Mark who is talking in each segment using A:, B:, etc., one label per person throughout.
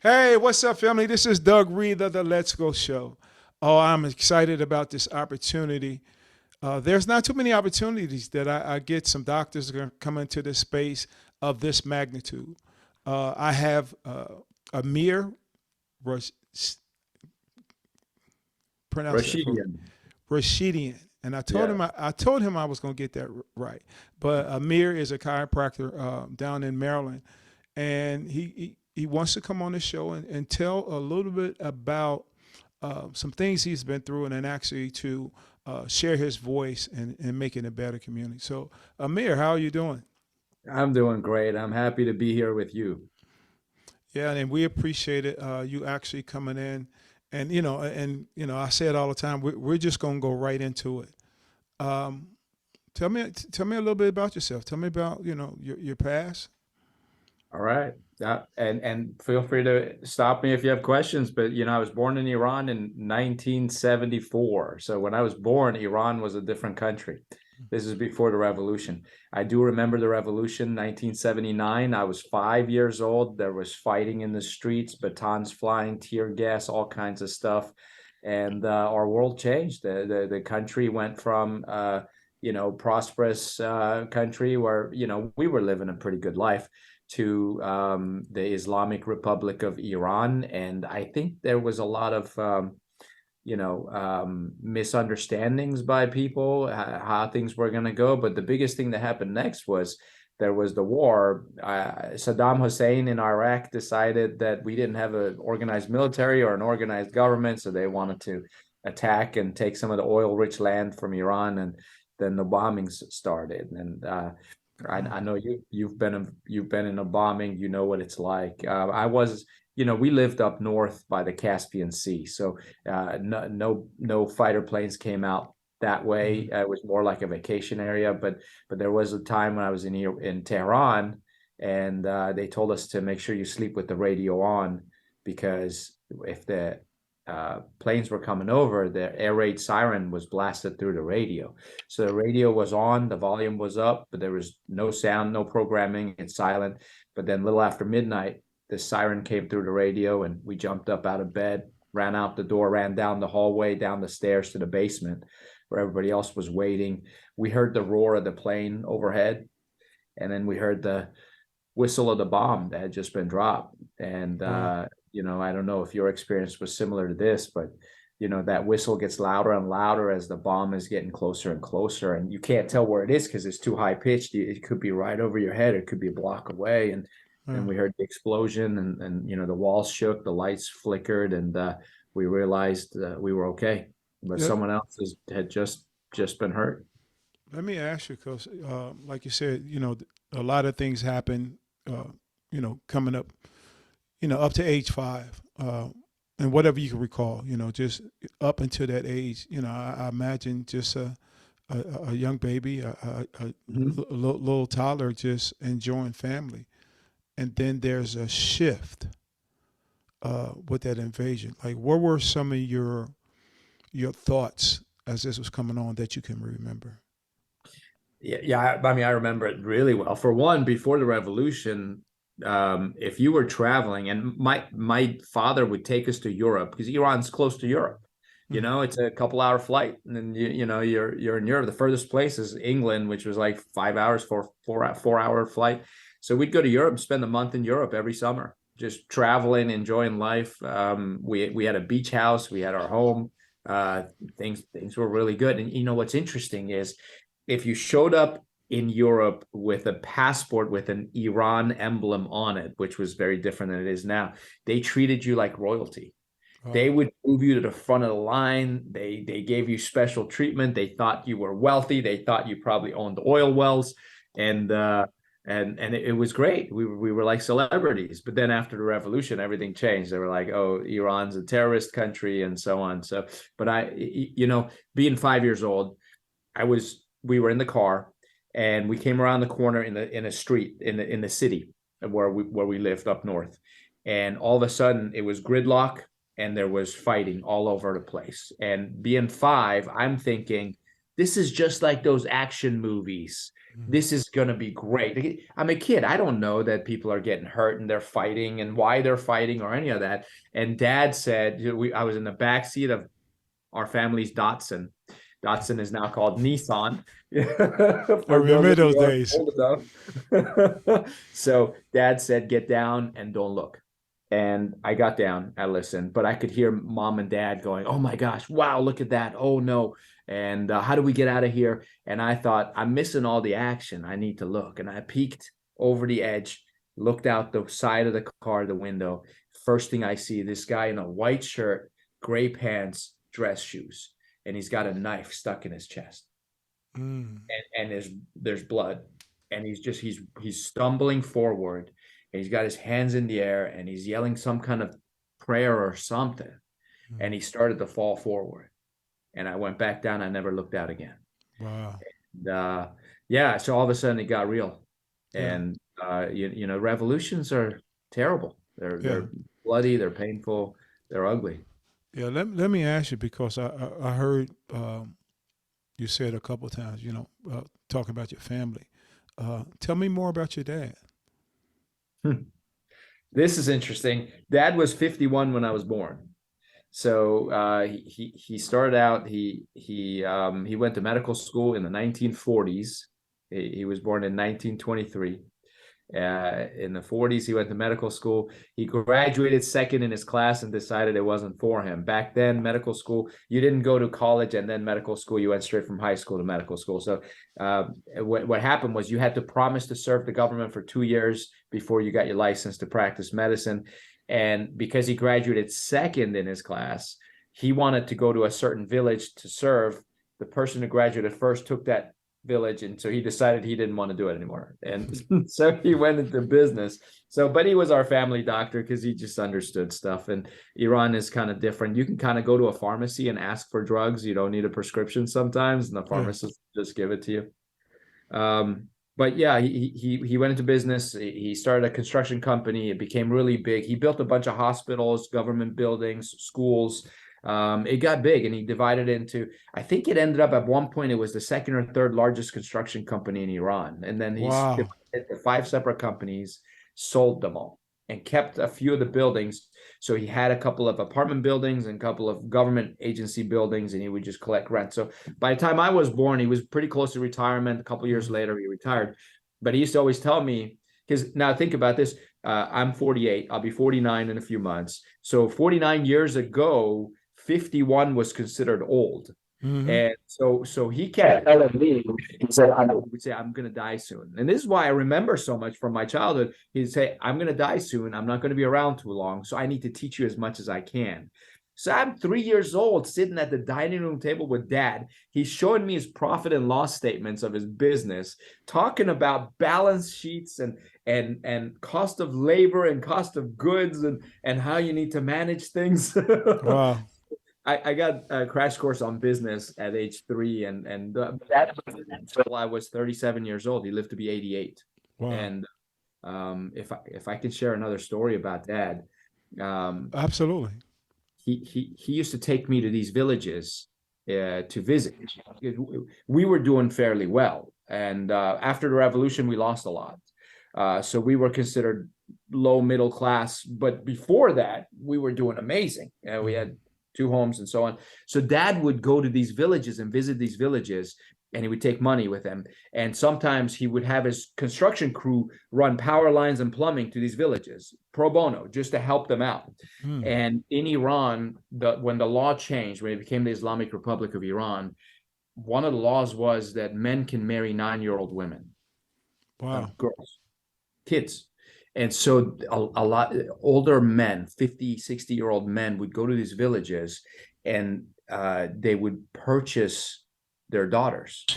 A: Hey, what's up, family? This is Doug Reed of the Let's Go Show. Oh, I'm excited about this opportunity. There's not too many opportunities that I get some doctors going to come into this space of this magnitude. I have Amir Rash- pronounce that for me,
B: Rashidian.
A: Rashidian, and I told
B: Yeah.
A: him I told him I was going to get that right. But Amir is a chiropractor down in Maryland, and he wants to come on the show and tell a little bit about some things he's been through, and then actually to share his voice and making a better community. So, Amir, how are you doing?
B: I'm doing great. I'm happy to be here with you.
A: Yeah, and we appreciate it. You actually coming in, and I say it all the time. We're just gonna go right into it. Um, tell me a little bit about yourself. Tell me about your past.
B: All right. And feel free to stop me if you have questions. But I was born in Iran in 1974. So when I was born, Iran was a different country. This is before the revolution. I do remember the revolution, 1979. I was 5 years old. There was fighting in the streets, batons flying, tear gas, all kinds of stuff. And our world changed. The country went from prosperous country where we were living a pretty good life to the Islamic Republic of Iran. And I think there was a lot of misunderstandings by people how things were going to go. But the biggest thing that happened next was there was the war. Saddam Hussein in Iraq decided that we didn't have an organized military or an organized government, so they wanted to attack and take some of the oil-rich land from Iran, and then the bombings started. And I know you've been in a bombing. You know what it's like. I was, we lived up north by the Caspian Sea, so no fighter planes came out that way.
A: Mhm.
B: It was more like a vacation area. But there was a time when I was in Tehran, and they told us to make sure you sleep with the radio on, because if the planes were coming over, the air raid siren was blasted through the radio. So the radio was on, the volume was up, but there was no sound, no programming, it's silent. But then a little after midnight, the siren came through the radio, and we jumped up out of bed, ran out the door, ran down the hallway, down the stairs to the basement where everybody else was waiting. We heard the roar of the plane overhead, and then we heard the whistle of the bomb that had just been dropped. And
A: Wow.
B: I don't know if your experience was similar to this, but that whistle gets louder and louder as the bomb is getting closer and closer, and you can't tell where it is because it's too high pitched. It could be right over your head, it could be a block away. And
A: Yeah.
B: we heard the explosion, and the walls shook, the lights flickered, and we realized we were okay, but
A: Yeah.
B: someone else had just been hurt.
A: Let me ask you, because like you said, a lot of things happen. Uh, coming up, up to age 5, and whatever you can recall, just up until that age. I imagine just a young baby, a
B: Mhm.
A: little toddler, just enjoying family, and then there's a shift with that invasion. Like, what were some of your thoughts as this was coming on that you can remember?
B: Yeah. I mean, I remember it really well. For one, before the revolution, if you were traveling, and my father would take us to Europe because Iran's close to Europe.
A: Mm-hmm.
B: It's a couple-hour flight, and then you're in Europe. The furthest place is England, which was like 5 hours for 4 hour flight. So we'd go to Europe and spend a month in Europe every summer, just traveling, enjoying life. We had a beach house, we had our home. Uh, things were really good. And what's interesting is if you showed up in Europe with a passport with an Iran emblem on it, which was very different than it is now, they treated you like royalty. They
A: Wow.
B: would move you to the front of the line. They gave you special treatment. They thought you were wealthy. They thought you probably owned oil wells, and it was great. We were like celebrities. But then after the revolution, everything changed. They were like, "Oh, Iran's a terrorist country," and so on. So, but being 5 years old, we were in the car, and we came around the corner in a street in the city where we lived up north, and all of a sudden it was gridlock, and there was fighting all over the place. And being five, I'm thinking this is just like those action movies.
A: Mm.
B: This is going to be great. I'm a kid. I don't know that people are getting hurt and they're fighting and why they're fighting or any of that. And dad said, I was in the back seat of our family's Datsun. Datsun is now called Nissan.
A: I
B: For those
A: remember
B: of you
A: those
B: who are
A: days.
B: old enough. So dad said, get down and don't look. And I got down, I listened, but I could hear mom and dad going, oh my gosh, wow, look at that. Oh no. And how do we get out of here? And I thought, I'm missing all the action. I need to look. And I peeked over the edge, looked out the side of the car, the window. First thing I see, this guy in a white shirt, gray pants, dress shoes, and he's got a knife stuck in his chest.
A: Mm.
B: And there's blood. And he's stumbling forward, and he's got his hands in the air, and he's yelling some kind of prayer or something.
A: Mm.
B: And he started to fall forward. And I went back down. I never looked out again.
A: Wow.
B: And, yeah, so all of a sudden it got real.
A: Yeah.
B: And you know, revolutions are terrible.
A: Yeah.
B: They're bloody, they're painful, they're ugly.
A: Yeah. Let me ask you because I heard you said a couple of times, talking about your family. Tell me more about your dad.
B: This is interesting. Dad was 51 when I was born. So he started out, he went to medical school in the 1940s. He was born in 1923. In the 40s, he went to medical school. He graduated second in his class and decided it wasn't for him. Back then, medical school, you didn't go to college and then medical school. You went straight from high school to medical school. So what happened was you had to promise to serve the government for 2 years before you got your license to practice medicine. And because he graduated second in his class, he wanted to go to a certain village to serve. The person who graduated first took that village, and so he decided he didn't want to do it anymore, and so he went into business. So but he was our family doctor because he just understood stuff. And Iran is kind of different. You can kind of go to a pharmacy and ask for drugs. You don't need a prescription sometimes, and the
A: Yeah.
B: pharmacist just give it to you. But yeah, he went into business. He started a construction company. It became really big. He built a bunch of hospitals, government buildings, schools. It got big, and he divided into, I think it ended up at one point, it was the second or third largest construction company in Iran. And then he's
A: Wow.
B: divided into 5 separate companies, sold them all, and kept a few of the buildings. So he had a couple of apartment buildings and a couple of government agency buildings, and he would just collect rent. So by the time I was born, he was pretty close to retirement. A couple of years
A: Mm.
B: later, he retired. But he used to always tell me, because now think about this, I'm 48. I'll be 49 in a few months. So 49 years ago, 51 was considered old.
A: Mm-hmm.
B: And so he kept telling me, he said, I would say, I'm going to die soon. And this is why I remember so much from my childhood. He'd say, I'm going to die soon. I'm not going to be around too long. So I need to teach you as much as I can. So I'm 3 years old, sitting at the dining room table with dad. He's showing me his profit and loss statements of his business, talking about balance sheets and cost of labor and cost of goods and how you need to manage things.
A: Wow.
B: I got a crash course on business at age 3, and that was until I was 37 years old. He lived to be 88.
A: Wow.
B: And if I can share another story about Dad,
A: Absolutely.
B: he used to take me to these villages to visit. We were doing fairly well, and after the revolution, we lost a lot. So we were considered low middle class, but before that, we were doing amazing. We had 2 homes and so on. So dad would go to these villages and visit these villages, and he would take money with him. And sometimes he would have his construction crew run power lines and plumbing to these villages pro bono, just to help them out.
A: Mm.
B: And in Iran, when the law changed, when it became the Islamic Republic of Iran, one of the laws was that men can marry 9-year-old women,
A: Wow.
B: girls, kids. And so a lot older men, 50, 60-year-old men would go to these villages, and they would purchase their daughters.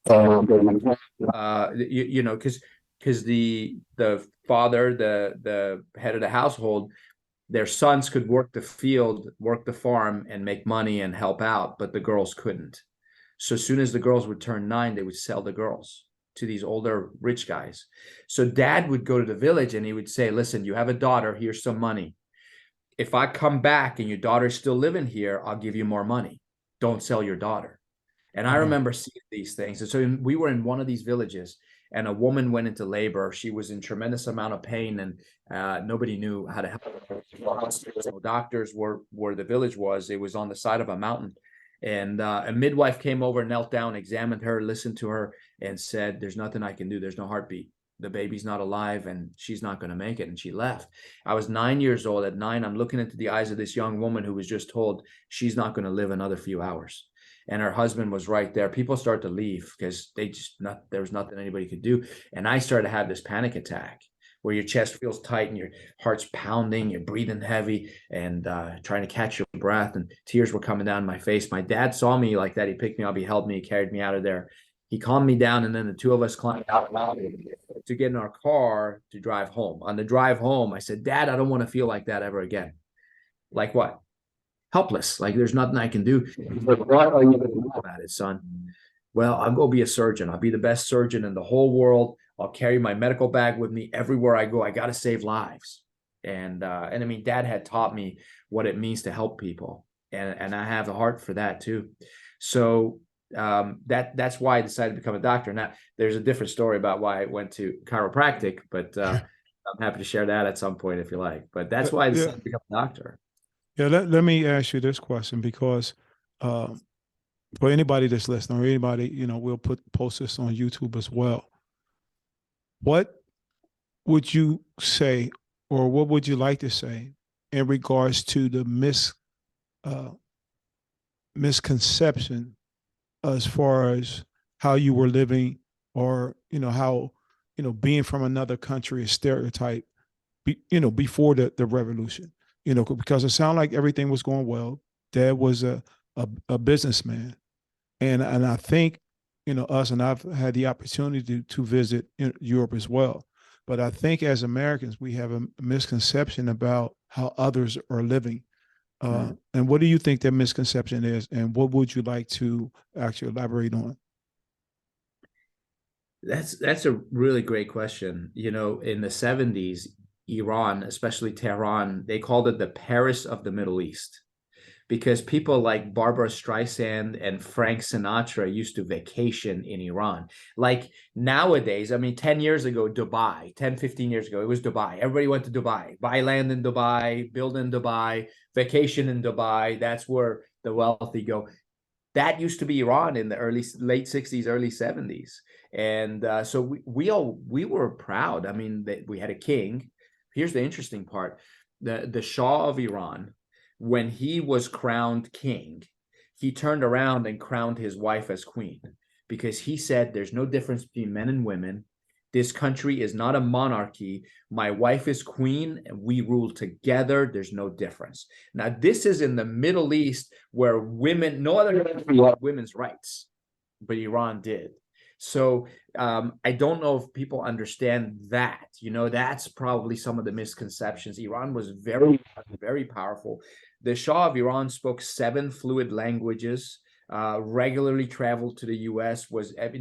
B: You know, because the father, the head of the household, their sons could work the field, work the farm, and make money and help out, but the girls couldn't. So as soon as the girls would turn 9, they would sell the girls to these older rich guys. So dad would go to the village and he would say, listen, you have a daughter, here's some money. If I come back and your daughter's still living here, I'll give you more money. Don't sell your daughter. And I
A: Wow.
B: remember seeing these things. And so we were in one of these villages, and a woman went into labor. She was in tremendous amount of pain, and nobody knew how to help her. So doctors were where the village was. It was on the side of a mountain. And a midwife came over, knelt down, examined her, listened to her, and said, "There's nothing I can do. There's no heartbeat. The baby's not alive, and she's not going to make it." And she left. I was 9 years old. At 9, I'm looking into the eyes of this young woman who was just told she's not going to live another few hours, and her husband was right there. People start to leave because there was nothing anybody could do. And I started to have this panic attack where your chest feels tight and your heart's pounding, you're breathing heavy, and trying to catch your breath, and tears were coming down my face. My dad saw me like that. He picked me up, he held me, he carried me out of there. He calmed me down, and then the two of us climbed out to get in our car to drive home. On the drive home, I said, "Dad, I don't want to feel like that ever again." "Like what?" "Helpless. Like there's nothing I can do." He's like, "What are you going to do about it, son?" "Well, I'll go be a surgeon. I'll be the best surgeon in the whole world. I'll carry my medical bag with me everywhere I go. I got to save lives." And I mean, Dad had taught me what it means to help people, and I have a heart for that too. So that's why I decided to become a doctor. Now, there's a different story about why I went to chiropractic, but I'm happy to share that at some point if you like. But that's why I
A: Yeah.
B: decided to become a doctor.
A: Yeah. Let me ask you this question because uh, for anybody that's listening or anybody, we'll post this on YouTube as well. What would you say, or what would you like to say in regards to the uh, misconception as far as how you were living, or how being from another country is stereotyped, before the revolution, because it sounded like everything was going well. Dad was a businessman, and I think us, and I've had the opportunity to visit Europe as well. But I think as Americans, we have a misconception about how others are living.
B: Mm.
A: And what do you think that misconception is? And what would you like to actually elaborate on?
B: That's a really great question. In the 70s, Iran, especially Tehran, they called it the Paris of the Middle East because people like Barbara Streisand and Frank Sinatra used to vacation in Iran. Like nowadays, I mean, 10 years ago, Dubai, 10, 15 years ago, it was Dubai. Everybody went to Dubai, buy land in Dubai, build in Dubai, vacation in Dubai. That's where the wealthy go. That used to be Iran in the late 60s, early 70s. And so we were proud. I mean, that we had a king. Here's the interesting part. The Shah of Iran, when he was crowned king, he turned around and crowned his wife as queen because he said there's no difference between men and women. This country is not a monarchy. My wife is queen and we rule together. There's no difference. Now, this is in the Middle East where no other country had women's rights, but Iran did. So I don't know if people understand that. That's probably some of the misconceptions. Iran was very, very powerful. The Shah of Iran spoke 7 fluid languages. Regularly traveled to the U.S.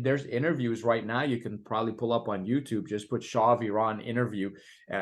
B: There's interviews right now you can probably pull up on YouTube. Just put Shah of Iran interview.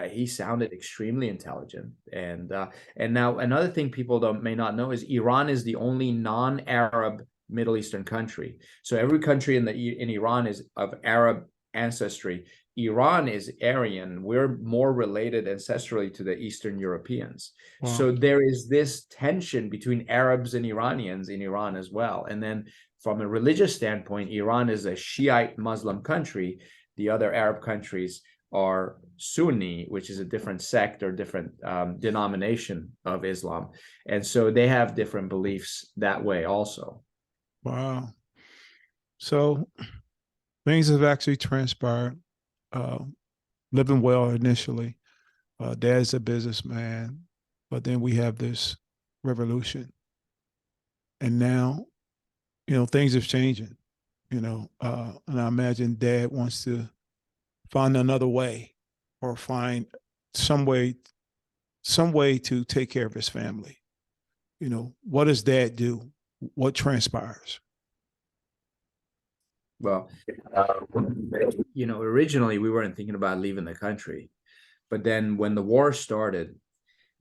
B: He sounded extremely intelligent. And now another thing people may not know is Iran is the only non-Arab Middle Eastern country. So every country in Iran is of Arab ancestry. Iran is Aryan. We're more related ancestrally to the Eastern Europeans.
A: Wow.
B: So there is this tension between Arabs and Iranians in Iran as well. And then from a religious standpoint, Iran is a Shiite Muslim country. The other Arab countries are Sunni, which is a different sect or different denomination of Islam. And so they have different beliefs that way also.
A: Wow. So things have actually transpired. Uh, Living well initially. Dad's a businessman, but then we have this revolution, and now things are changing. And I imagine Dad wants to find another way, or find some way, to take care of his family. What does Dad do? What transpires?
B: Well, originally we weren't thinking about leaving the country, but then when the war started,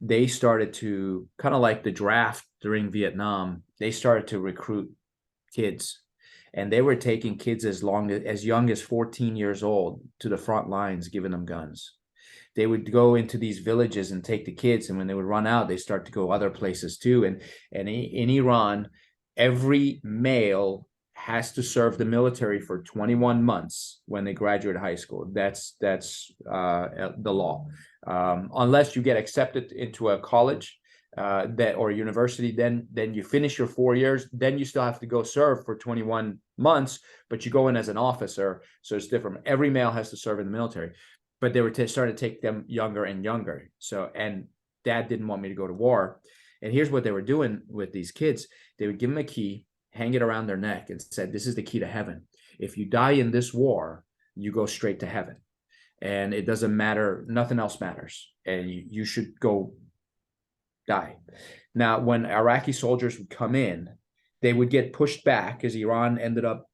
B: they started to kind of like the draft during Vietnam. They started to recruit kids. and they were taking kids as young as 14 years old to the front lines, giving them guns. They would go into these villages and take the kids, and when they would run out, they start to go other places too. And in Iran, every male has to serve the military for 21 months when they graduate high school. That's the law. Unless you get accepted into a college that or university, then you finish your 4 years. Then you still have to go serve for 21 months, but you go in as an officer, so it's different. Every male has to serve in the military, but they were starting to take them younger and younger. So, and dad didn't want me to go to war. And here's what they were doing with these kids. They would give them a key, hang it around their neck, and said, this is the key to heaven. If you die in this war, you go straight to heaven. And it doesn't matter, nothing else matters. And you should go die. Now, when Iraqi soldiers would come in, they would get pushed back because Iran ended up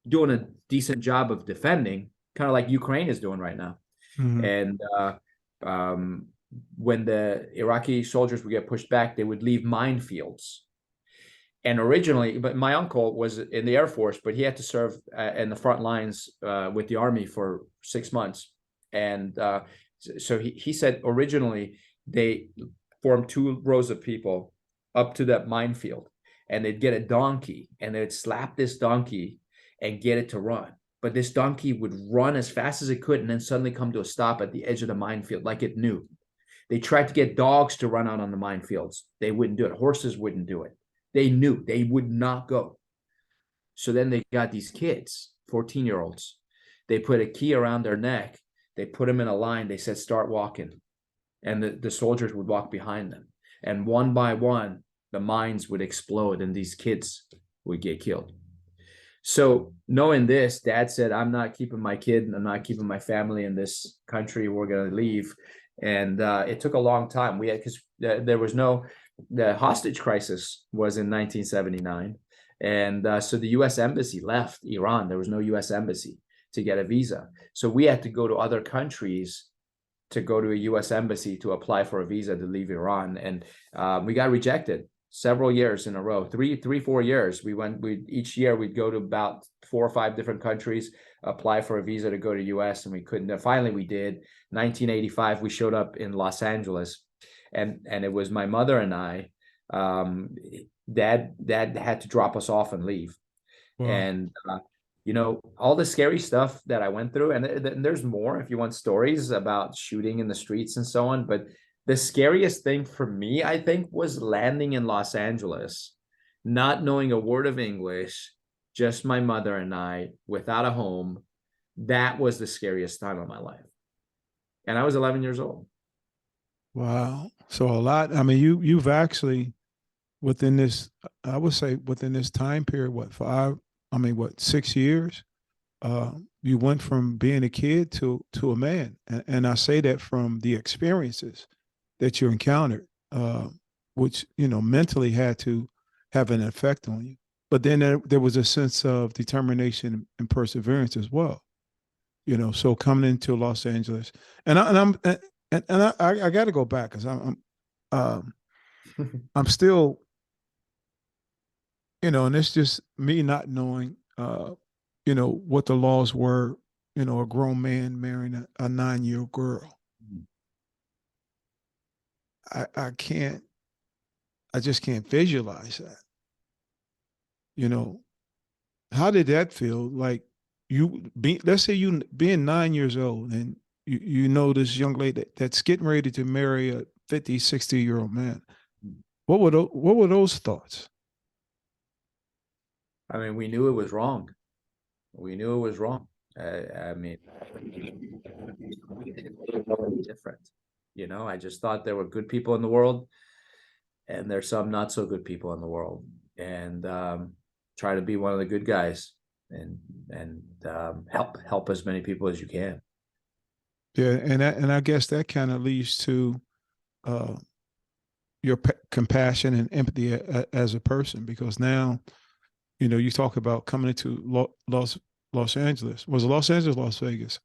B: doing a decent job of defending, kind of like Ukraine is doing right now. Mm-hmm. And when the Iraqi soldiers would get pushed back, they would leave minefields. And originally, but my uncle was in the Air Force, but he had to serve in the front lines with the Army for 6 months. And so he said originally they formed 2 rows of people up to that minefield, and they'd get a donkey and they'd slap this donkey and get it to run. But this donkey would run as fast as it could and then suddenly come to a stop at the edge of the minefield like it knew. They tried to get dogs to run out on the minefields. They wouldn't do it. Horses wouldn't do it. They knew they would not go. So then they got these kids, 14-year-olds. They put a key around their neck. They put them in a line. They said, start walking. And the soldiers would walk behind them. And one by one, the mines would explode and these kids would get killed. So knowing this, dad said, I'm not keeping my kid and I'm not keeping my family in this country. We're going to leave. And it took a long time. We had, because there was the hostage crisis was in 1979. And so the U.S. embassy left Iran. There was no U.S. embassy to get a visa. So we had to go to other countries to go to a U.S. embassy to apply for a visa to leave Iran. And we got rejected several years in a row, 4 years. Each year we'd go to about 4 or 5 different countries, apply for a visa to go to US, and we couldn't. And finally we did. 1985, we showed up in Los Angeles, and it was my mother and I. Dad had to drop us off and leave. Wow. And all the scary stuff that I went through, and there's more if you want stories about shooting in the streets and so on, but the scariest thing for me, I think, was landing in Los Angeles, not knowing a word of English, just my mother and I, without a home. That was the scariest time of my life. And I was 11 years old.
A: Wow. So a lot, I mean, you've actually, within this, I would say within this time period, 6 years, you went from being a kid to a man. And I say that from the experiences that you encountered, which, mentally had to have an effect on you. But then there was a sense of determination and perseverance as well. So coming into Los Angeles, and I got to go back because I'm still, and it's just me not knowing, what the laws were, a grown man marrying a 9-year-old girl. I just can't visualize that. How did that feel? Like let's say you being 9 years old and you know this young lady that's getting ready to marry a 50, 60-year-old man. What were those thoughts?
B: I mean, we knew it was wrong. We knew it was wrong. I mean, different. I just thought there were good people in the world, and there's some not so good people in the world, and try to be one of the good guys and help as many people as you can.
A: Yeah, and I guess that kind of leads to your compassion and empathy as a person, because now, you talk about coming into Los Angeles. Was it Los Angeles, Las Vegas?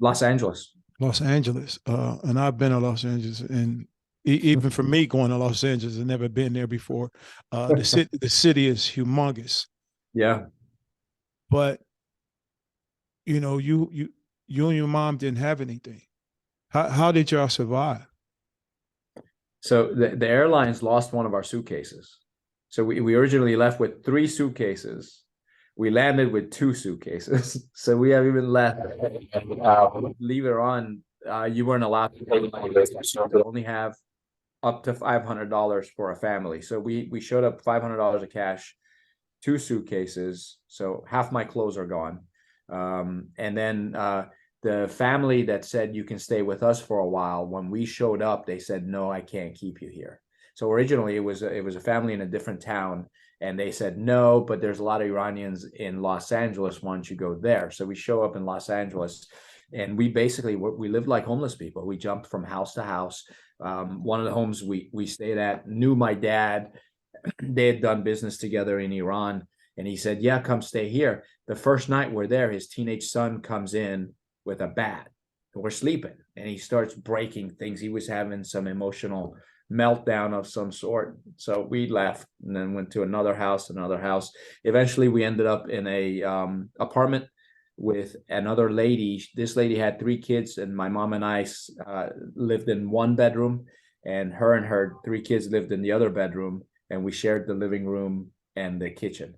B: Los Angeles.
A: Los Angeles. And I've been to Los Angeles, and even for me going to Los Angeles, I've never been there before. The city is humongous.
B: Yeah.
A: but you and your mom didn't have anything. How did y'all survive?
B: So the airlines lost one of our suitcases. So we originally left with 3 suitcases. We landed with 2 suitcases. So we have even left. Leave it on. You weren't allowed to take money. You could only have up to $500 for a family. So we showed up $500 of cash, 2 suitcases. So half my clothes are gone. And then the family that said you can stay with us for a while, when we showed up, they said, no, I can't keep you here. So originally it was a family in a different town, and they said no, but there's a lot of Iranians in Los Angeles. Why don't you go there? So we show up in Los Angeles, and we basically we lived like homeless people. We jumped from house to house. One of the homes we stayed at knew my dad. They had done business together in Iran, and he said, yeah, come stay here. The first night we're there, his teenage son comes in with a bat. We're sleeping, and he starts breaking things. He was having some emotional meltdown of some sort. So we left and then went to another house. Eventually we ended up in a apartment with another lady. This lady had 3 kids, and my mom and I lived in one bedroom, and her 3 kids lived in the other bedroom, and we shared the living room and the kitchen.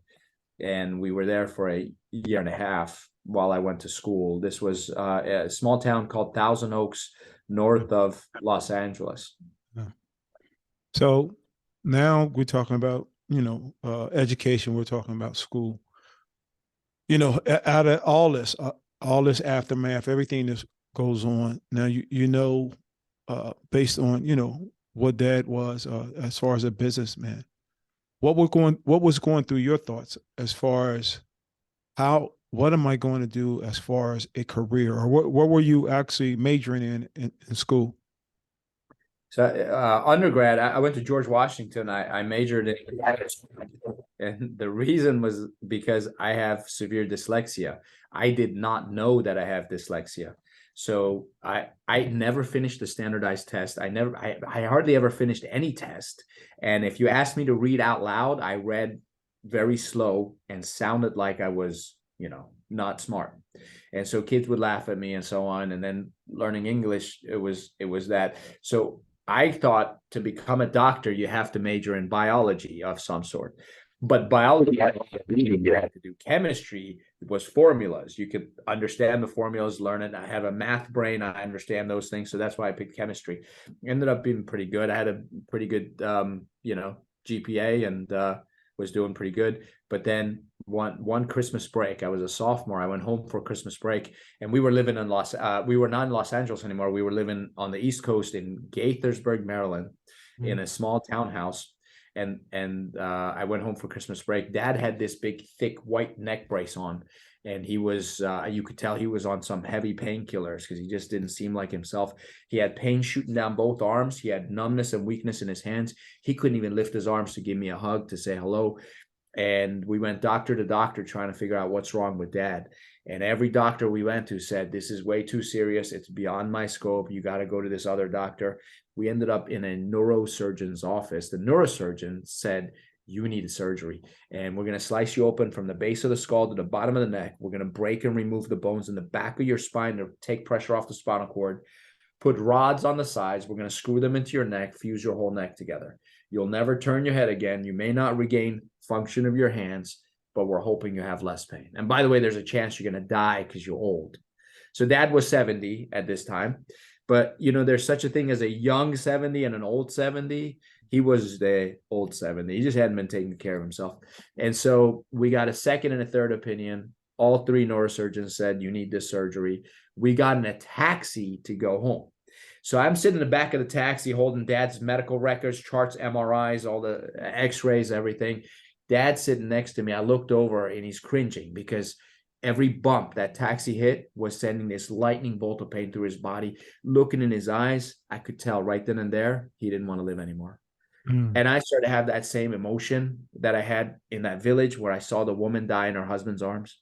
B: And we were there for a year and a half while I went to school. This was a small town called Thousand Oaks, north of Los Angeles.
A: So now we're talking about, education. We're talking about school. Out of all this aftermath, everything that goes on now, based on what Dad was as far as a businessman. What was going through your thoughts as far as what am I going to do as far as a career, or what were you actually majoring in school?
B: So undergrad, I went to George Washington. I majored in, and the reason was because I have severe dyslexia. I did not know that I have dyslexia. So I never finished the standardized test. I hardly ever finished any test. And if you asked me to read out loud, I read very slow and sounded like I was, not smart. And so kids would laugh at me and so on. And then learning English, it was that. So I thought to become a doctor, you have to major in biology of some sort. But biology, you had to do chemistry. It was formulas. You could understand the formulas, learn it. I have a math brain. I understand those things. So that's why I picked chemistry. Ended up being pretty good. I had a pretty good, GPA, and was doing pretty good. But then one Christmas break, I was a sophomore. I went home for Christmas break, and we were living in we were not in Los Angeles anymore. We were living on the East Coast in Gaithersburg, Maryland, in a small townhouse. And I went home for Christmas break. Dad had this big, thick white neck brace on, and he was, you could tell he was on some heavy painkillers because he just didn't seem like himself. He had pain shooting down both arms. He had numbness and weakness in his hands. He couldn't even lift his arms to give me a hug, to say hello. And we went doctor to doctor trying to figure out what's wrong with Dad. And every doctor we went to said, this is way too serious. It's beyond my scope. You got to go to this other doctor. We ended up in a neurosurgeon's office. The neurosurgeon said, you need a surgery, and we're going to slice you open from the base of the skull to the bottom of the neck. We're going to break and remove the bones in the back of your spine to take pressure off the spinal cord, put rods on the sides. We're going to screw them into your neck, fuse your whole neck together. You'll never turn your head again. You may not regain function of your hands, but we're hoping you have less pain. And by the way, there's a chance you're going to die because you're old. So Dad was 70 at this time. But, there's such a thing as a young 70 and an old 70. He was the old 70. He just hadn't been taking care of himself. And so we got a second and a third opinion. All 3 neurosurgeons said, you need this surgery. We got in a taxi to go home. So I'm sitting in the back of the taxi holding Dad's medical records, charts, MRIs, all the x-rays, everything. Dad's sitting next to me. I looked over, and he's cringing because every bump that taxi hit was sending this lightning bolt of pain through his body. Looking in his eyes, I could tell right then and there he didn't want to live anymore. And I started to have that same emotion that I had in that village where I saw the woman die in her husband's arms.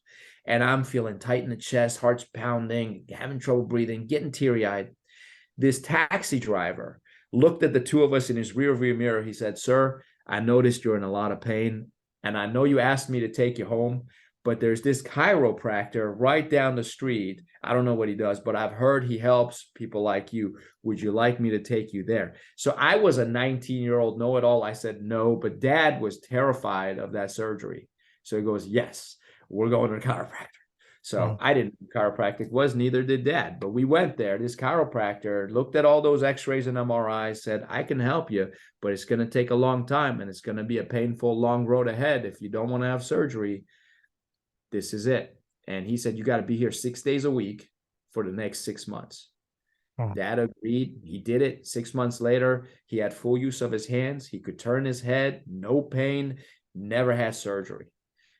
B: And I'm feeling tight in the chest, heart's pounding, having trouble breathing, getting teary-eyed. This taxi driver looked at the 2 of us in his rearview mirror. He said, sir, I noticed you're in a lot of pain, and I know you asked me to take you home, but there's this chiropractor right down the street. I don't know what he does, but I've heard he helps people like you. Would you like me to take you there? So I was a 19-year-old know-it-all. I said no, but dad was terrified of that surgery. So he goes, yes, we're going to the chiropractor. So
A: Wow.
B: I didn't know chiropractic was, neither did dad, but we went there. This chiropractor looked at all those x-rays and MRIs, said, I can help you, but it's going to take a long time and it's going to be a painful, long road ahead. If you don't want to have surgery, this is it. And he said, you got to be here 6 days a week for the next 6 months.
A: Wow.
B: Dad agreed. He did it. 6 months later, he had full use of his hands. He could turn his head, no pain, never had surgery.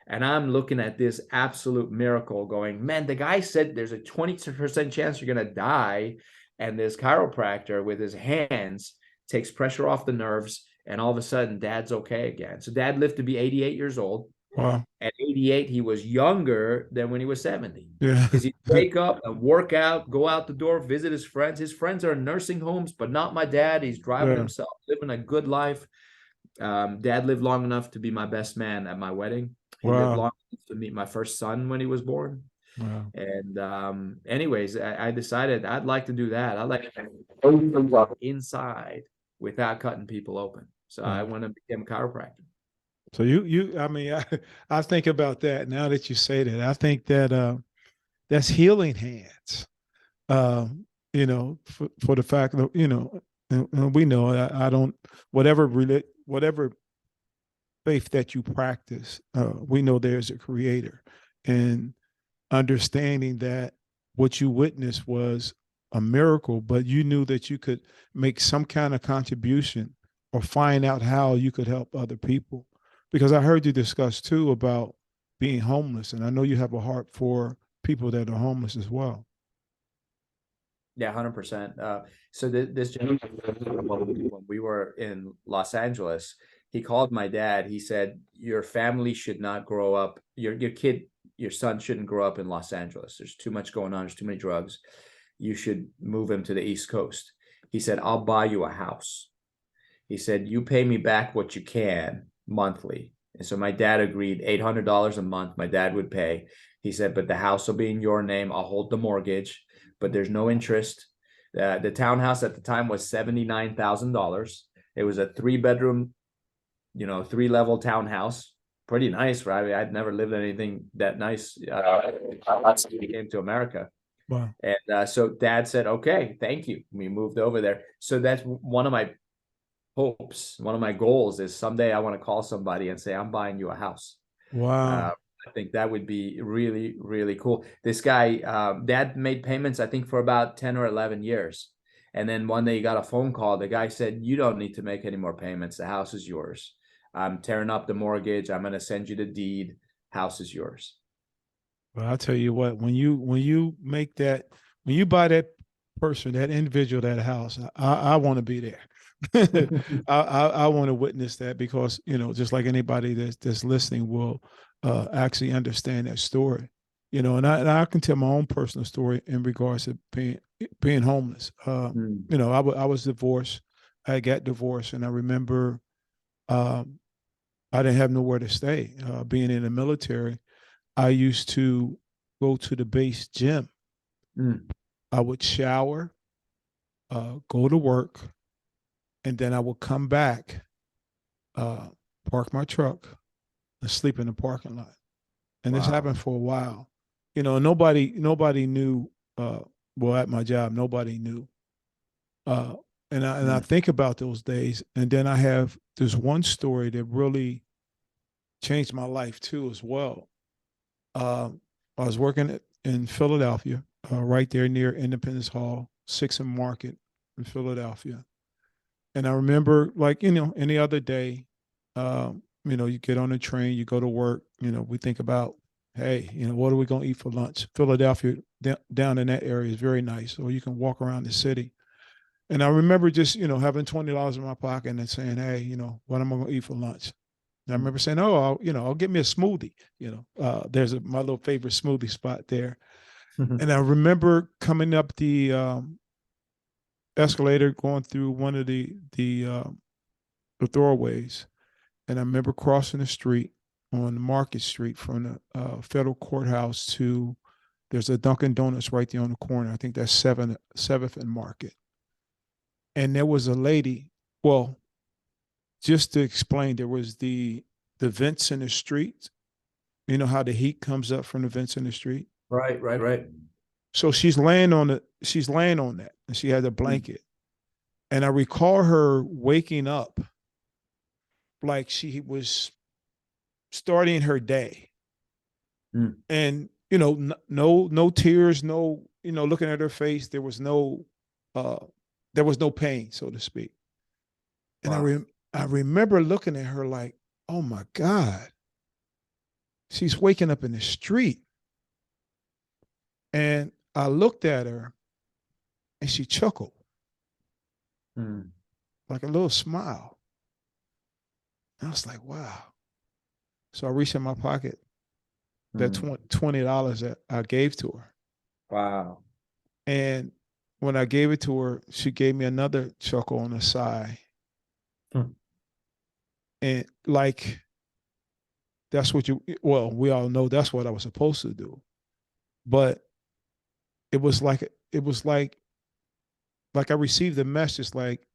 B: And I'm looking at this absolute miracle going, man, the guy said there's a 20% chance you're going to die. And this chiropractor with his hands takes pressure off the nerves. And all of a sudden, dad's okay again. So dad lived to be 88 years old.
A: Wow.
B: At 88, he was younger than when he was 70
A: Yeah.
B: because he'd wake up and work out, go out the door, visit his friends. His friends are in nursing homes, but not my dad. He's driving
A: Yeah.
B: himself, living a good life. Dad lived long enough to be my best man at my wedding. He lived
A: Wow.
B: long enough to meet my first son when he was born.
A: Wow.
B: And anyways, I decided I'd like to do that. I'd like to go inside without cutting people open. So I
A: Wow.
B: went and became a chiropractor.
A: So I mean, I think about that now that you say that. I think that that's healing hands. For the fact that and we know I don't whatever faith that you practice, we know there's a creator, and understanding that what you witnessed was a miracle, but you knew that you could make some kind of contribution or find out how you could help other people. Because I heard you discuss too about being homeless, and I know you have a heart for people that are homeless as well.
B: Yeah, 100%. So this gentleman, when we were in Los Angeles, he called my dad. He said, "Your family should not grow up. Your son shouldn't grow up in Los Angeles. There's too much going on. There's too many drugs. You should move him to the East Coast." He said, "I'll buy you a house." He said, "You pay me back what you can monthly." And so my dad agreed, $800 a month. My dad would pay. He said, "But the house will be in your name. I'll hold the mortgage, but there's no interest." The townhouse at the time was $79,000. It was a 3 bedroom, 3 level townhouse. Pretty nice, right? I'd never lived in anything that nice. We came to America.
A: Wow.
B: And so dad said, okay, thank you. We moved over there. So that's one of my hopes. One of my goals is someday I want to call somebody and say, I'm buying you a house. Uh,
A: Wow.
B: I think that would be really, really cool. This guy, dad made payments, I think, for about 10 or 11 years. And then one day he got a phone call. The guy said, you don't need to make any more payments. The house is yours. I'm tearing up the mortgage. I'm going to send you the deed. House is yours.
A: Well, I'll tell you what, when you buy that person, that individual, that house, I want to be there. I want to witness that because, just like anybody that's listening will actually understand that story. And I can tell my own personal story in regards to being homeless.
B: Mm,
A: I was divorced. I got divorced, and I remember um, I didn't have nowhere to stay. Being in the military, I used to go to the base gym.
B: mm.
A: I would shower, go to work, and then I would come back, uh, park my truck, and sleep in the parking lot. And this
B: Wow.
A: happened for a while. Nobody knew. Well, at my job, nobody knew. Uh, and I
B: Mm,
A: think about those days, and then I have this one story that really changed my life too, as well. Um, I was working in Philadelphia, right there near Independence Hall, Sixth and Market in Philadelphia. And I remember, like, any other day, you get on the train, you go to work, we think about, hey, what are we going to eat for lunch? Philadelphia, down in that area is very nice. Or you can walk around the city. And I remember just, having $20 in my pocket and saying, hey, what am I going to eat for lunch? And I
B: mm.
A: remember saying, oh, I'll get me a smoothie. There's my little favorite smoothie spot there. And I remember coming up the escalator, going through one of the throwaways, and I remember crossing the street, on Market Street from the federal courthouse to, there's a Dunkin' Donuts right there on the corner. I think that's 7th and Market. And there was a lady, well, just to explain, there was the vents in the street. You know how the heat comes up from the vents in the street?
B: Right, right, right.
A: So she's laying on that, and she had a
B: Mm,
A: blanket. And I recall her waking up like she was starting her day.
B: mm.
A: And no tears, no, looking at her face, uh there was no pain, so to speak. And
B: Wow.
A: I remember looking at her like, oh my God, she's waking up in the street. And I looked at her and she chuckled,
B: Mm,
A: like a little smile. And I was like, wow. So I reached in my pocket, that
B: mm.
A: $20 that I gave to her.
B: Wow.
A: And when I gave it to her, she gave me another chuckle on the side.
B: Hmm.
A: And like, that's what well, we all know that's what I was supposed to do. But it was like, it was like I received a message like,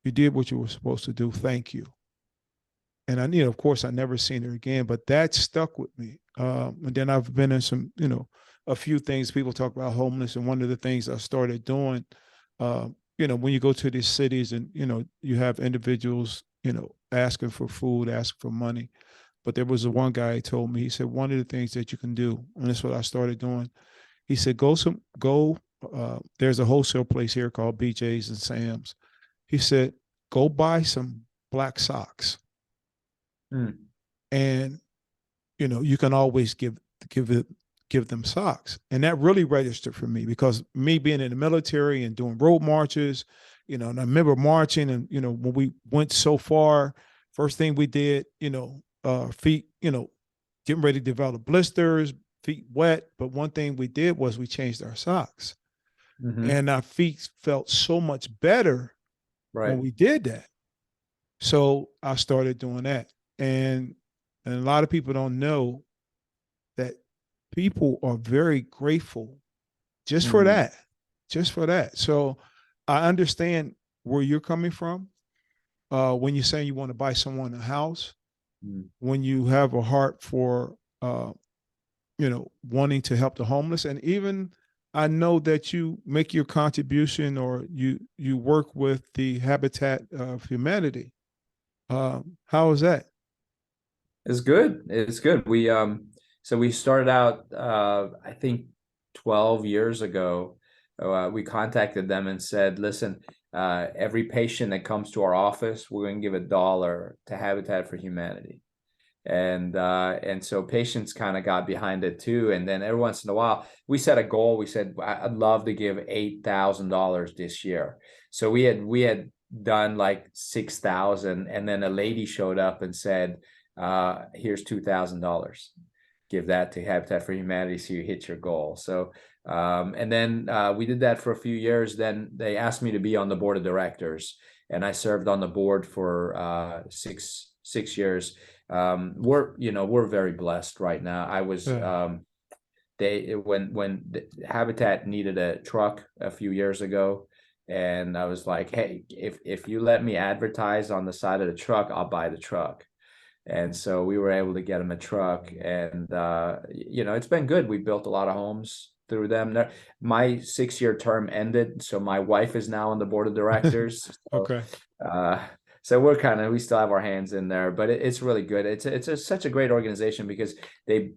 A: you did what you were supposed to do. Thank you. And of course, I never seen her again, but that stuck with me. And then I've been in some, a few things. People talk about homeless, and one of the things I started doing, when you go to these cities and you have individuals, asking for food, asking for money. But there was a one guy who told me. He said one of the things that you can do, and that's what I started doing. He said go. There's a wholesale place here called BJ's and Sam's. He said go buy some black socks,
B: Mm,
A: and you can always give it give them socks. And that really registered for me, because me being in the military and doing road marches, and I remember marching, and when we went so far, first thing we did, feet, getting ready to develop blisters, feet wet. But one thing we did was we changed our socks,
B: mm-hmm.
A: and our feet felt so much better when
B: Right.
A: we did that. So I started doing that. And a lot of people don't know that people are very grateful just for
B: Mm,
A: that, just for that. So I understand where you're coming from, when you're saying you want to buy someone a house,
B: mm.
A: when you have a heart for, wanting to help the homeless. And even I know that you make your contribution, or you work with the Habitat of Humanity. How is that?
B: It's good. It's good. So we started out, I think 12 years ago. We contacted them and said, listen, every patient that comes to our office, we're going to give $1 to Habitat for Humanity. And so patients kind of got behind it too. And then every once in a while, we set a goal. We said, I'd love to give $8,000 this year. So we had done like 6,000, and then a lady showed up and said, here's $2,000. Give that to Habitat for Humanity so you hit your goal. So and then we did that for a few years. Then they asked me to be on the board of directors, and I served on the board for six years. We're very blessed right now. I was
A: Yeah.
B: they when the Habitat needed a truck a few years ago, and I was like, hey, if you let me advertise on the side of the truck, I'll buy the truck. And so we were able to get him a truck, and it's been good. We built a lot of homes through them. My 6-year term ended, so my wife is now on the board of directors. So,
A: Okay.
B: uh, we still have our hands in there, but it's really good. Such a great organization because they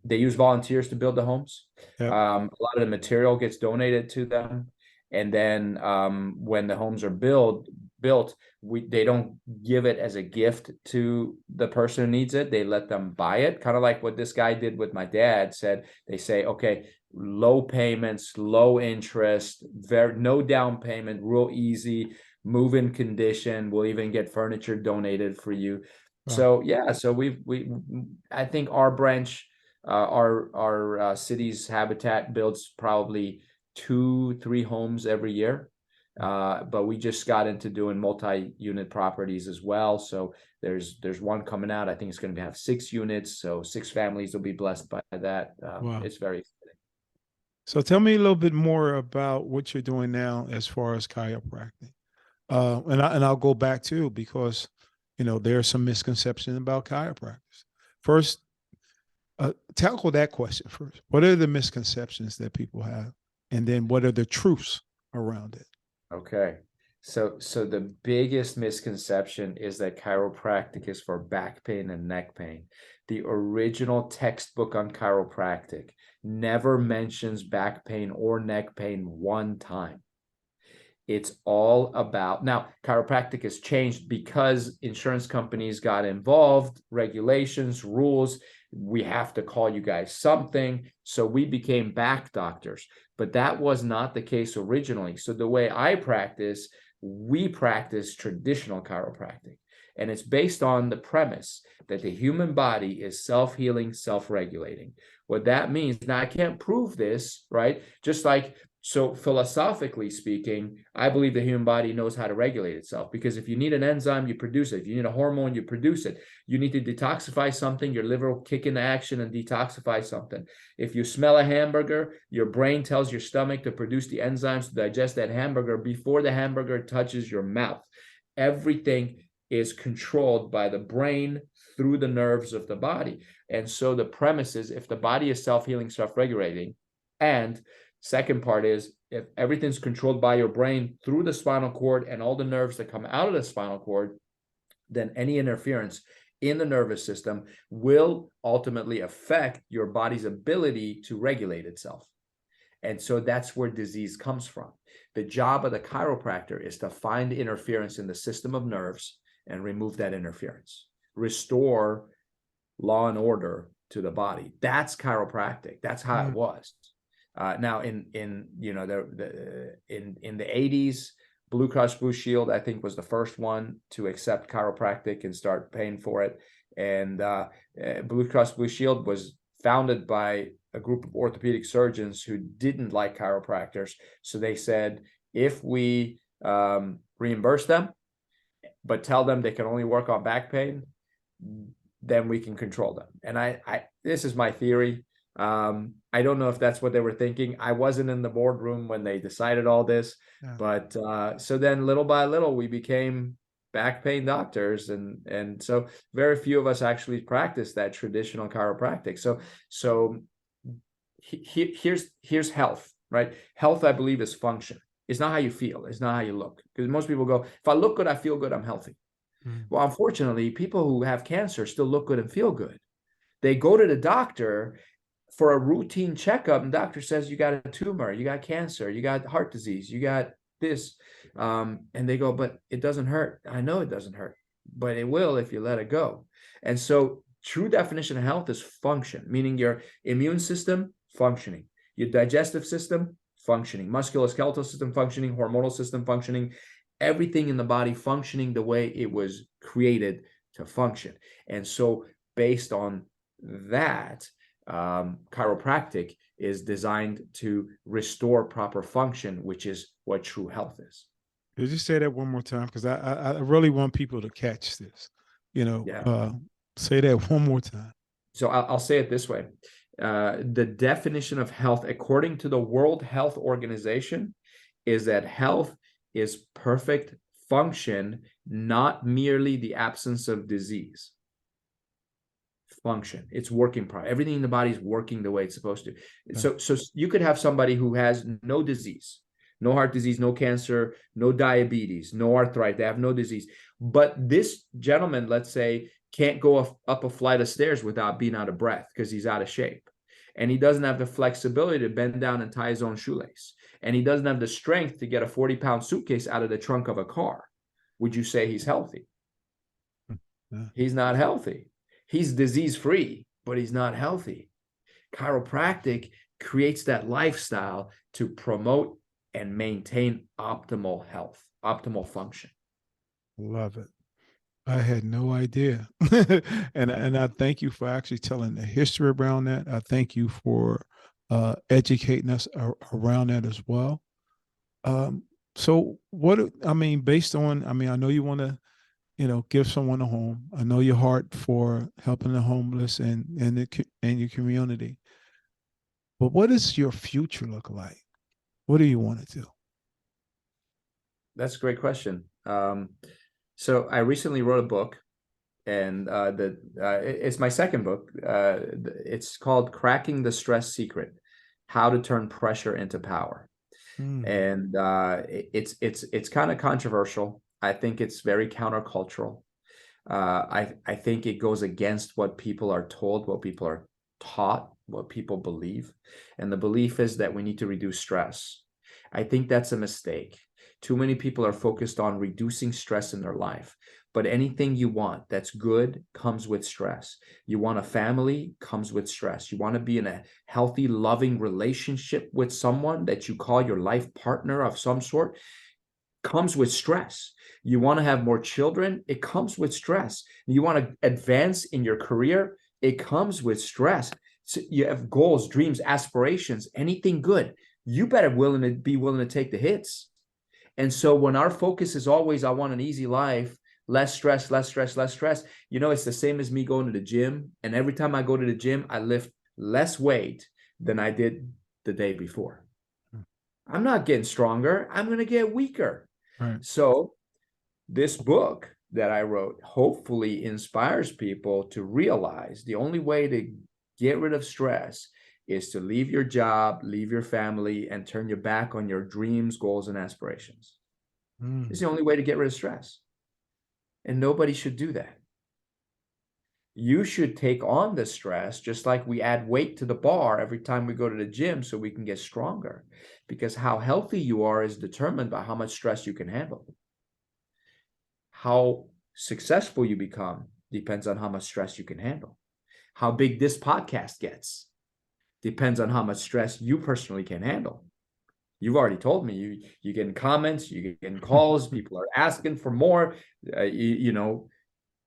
B: use volunteers to build the homes.
A: Yep.
B: A lot of the material gets donated to them, and then when the homes are built, they don't give it as a gift to the person who needs it. They let them buy it, kind of like what this guy did with my dad. Said they say, okay, low payments, low interest, very no down payment, real easy, move in condition. We'll even get furniture donated for you.
A: Wow.
B: So yeah, so we I think our branch, our city's Habitat builds probably 2-3 homes every year. But we just got into doing multi-unit properties as well. So there's one coming out. I think it's going to have 6 units, so 6 families will be blessed by that.
A: Wow.
B: It's very exciting.
A: So tell me a little bit more about what you're doing now as far as chiropractic. I'll go back too because there are some misconceptions about chiropractors. First, tackle that question first. What are the misconceptions that people have, and then what are the truths around it?
B: Okay. So the biggest misconception is that chiropractic is for back pain and neck pain. The original textbook on chiropractic never mentions back pain or neck pain one time. It's all about now, chiropractic has changed because insurance companies got involved, regulations, rules. We have to call you guys something. So we became back doctors, but that was not the case originally. So the way I practice, we practice traditional chiropractic. And it's based on the premise that the human body is self-healing, self-regulating. What that means, now I can't prove this, right? Just like, so philosophically speaking, I believe the human body knows how to regulate itself, because if you need an enzyme, you produce it. If you need a hormone, you produce it. You need to detoxify something, your liver will kick into action and detoxify something. If you smell a hamburger, your brain tells your stomach to produce the enzymes to digest that hamburger before the hamburger touches your mouth. Everything is controlled by the brain through the nerves of the body. And so the premise is, if the body is self-healing, self-regulating, and second part is, if everything's controlled by your brain through the spinal cord and all the nerves that come out of the spinal cord, then any interference in the nervous system will ultimately affect your body's ability to regulate itself. And so that's where disease comes from. The job of the chiropractor is to find interference in the system of nerves and remove that interference, restore law and order to the body. That's chiropractic. That's how it was. Now in the 80s, Blue Cross Blue Shield, I think, was the first one to accept chiropractic and start paying for it. And Blue Cross Blue Shield was founded by a group of orthopedic surgeons who didn't like chiropractors. So they said, if we reimburse them, but tell them they can only work on back pain, then we can control them. And this is my theory. I don't know if that's what they were thinking. I wasn't in the boardroom when they decided all this, but so then little by little we became back pain doctors, and so very few of us actually practice that traditional chiropractic. So here's health, right? Health, I believe, is function. It's not how you feel. It's not how you look. Because most people go, if I look good, I feel good, I'm healthy. Well, unfortunately, people who have cancer still look good and feel good. They go to the doctor for a routine checkup, and the doctor says, you got a tumor, you got cancer, you got heart disease, you got this. And they go, but it doesn't hurt. I know it doesn't hurt, but it will if you let it go. And so true definition of health is function, meaning your immune system functioning, your digestive system functioning, musculoskeletal system functioning, hormonal system functioning, everything in the body functioning the way it was created to function. And so based on that, chiropractic is designed to restore proper function, which is what true health is.
A: Could you say that one more time? Because I really want people to catch this. Say that one more time.
B: So I'll say it this way. The definition of health, according to the World Health Organization, is that health is perfect function, not merely the absence of disease. Function, it's working properly. Everything in the body is working the way it's supposed to. So you could have somebody who has no disease, no heart disease, no cancer, no diabetes, no arthritis, they have no disease. But this gentleman, let's say, can't go up a flight of stairs without being out of breath because he's out of shape. And he doesn't have the flexibility to bend down and tie his own shoelace. And he doesn't have the strength to get a 40-pound suitcase out of the trunk of a car. Would you say he's healthy? He's not healthy. He's disease-free, but he's not healthy. Chiropractic creates that lifestyle to promote and maintain optimal health, optimal function.
A: Love it. I had no idea. and I thank you for actually telling the history around that. I thank you for educating us around that as well. So what, I mean, based on, I mean, I know you want to, give someone a home. I know your heart for helping the homeless and your community. But what does your future look like? What do you want to do?
B: That's a great question. So I recently wrote a book, and it's my second book. It's called "Cracking the Stress Secret: How to Turn Pressure into Power."
A: Mm,
B: And it's kind of controversial. I think it's very countercultural. I think it goes against what people are told, what people are taught, what people believe. And the belief is that we need to reduce stress. I think that's a mistake. Too many people are focused on reducing stress in their life. But anything you want that's good comes with stress. You want a family, comes with stress. You want to be in a healthy, loving relationship with someone that you call your life partner of some sort, comes with stress. You want to have more children, it comes with stress. You want to advance in your career, it comes with stress. So you have goals, dreams, aspirations, anything good. You better be willing to take the hits. And so when our focus is always, I want an easy life, less stress, less stress, less stress, it's the same as me going to the gym. And every time I go to the gym, I lift less weight than I did the day before. I'm not getting stronger. I'm going to get weaker.
A: right.
B: So this book that I wrote hopefully inspires people to realize the only way to get rid of stress is to leave your job, leave your family, and turn your back on your dreams, goals, and aspirations. It's
A: Mm,
B: the only way to get rid of stress. And nobody should do that. You should take on the stress just like we add weight to the bar every time we go to the gym so we can get stronger. Because how healthy you are is determined by how much stress you can handle. How successful you become depends on how much stress you can handle. How big this podcast gets depends on how much stress you personally can handle. You've already told me you getting comments, you getting calls, people are asking for more.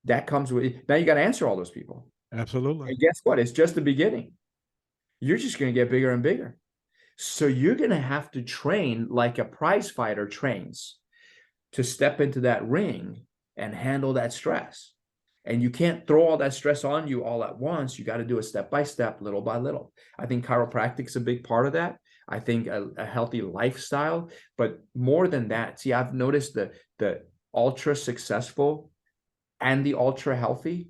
B: That comes with now you got to answer all those people.
A: absolutely.
B: And guess what? It's just the beginning. You're just going to get bigger and bigger. So you're going to have to train like a prize fighter trains to step into that ring and handle that stress. And you can't throw all that stress on you all at once. You got to do it step by step, little by little. I think chiropractic is a big part of that. I think a healthy lifestyle, but more than that, see, I've noticed the ultra successful and the ultra healthy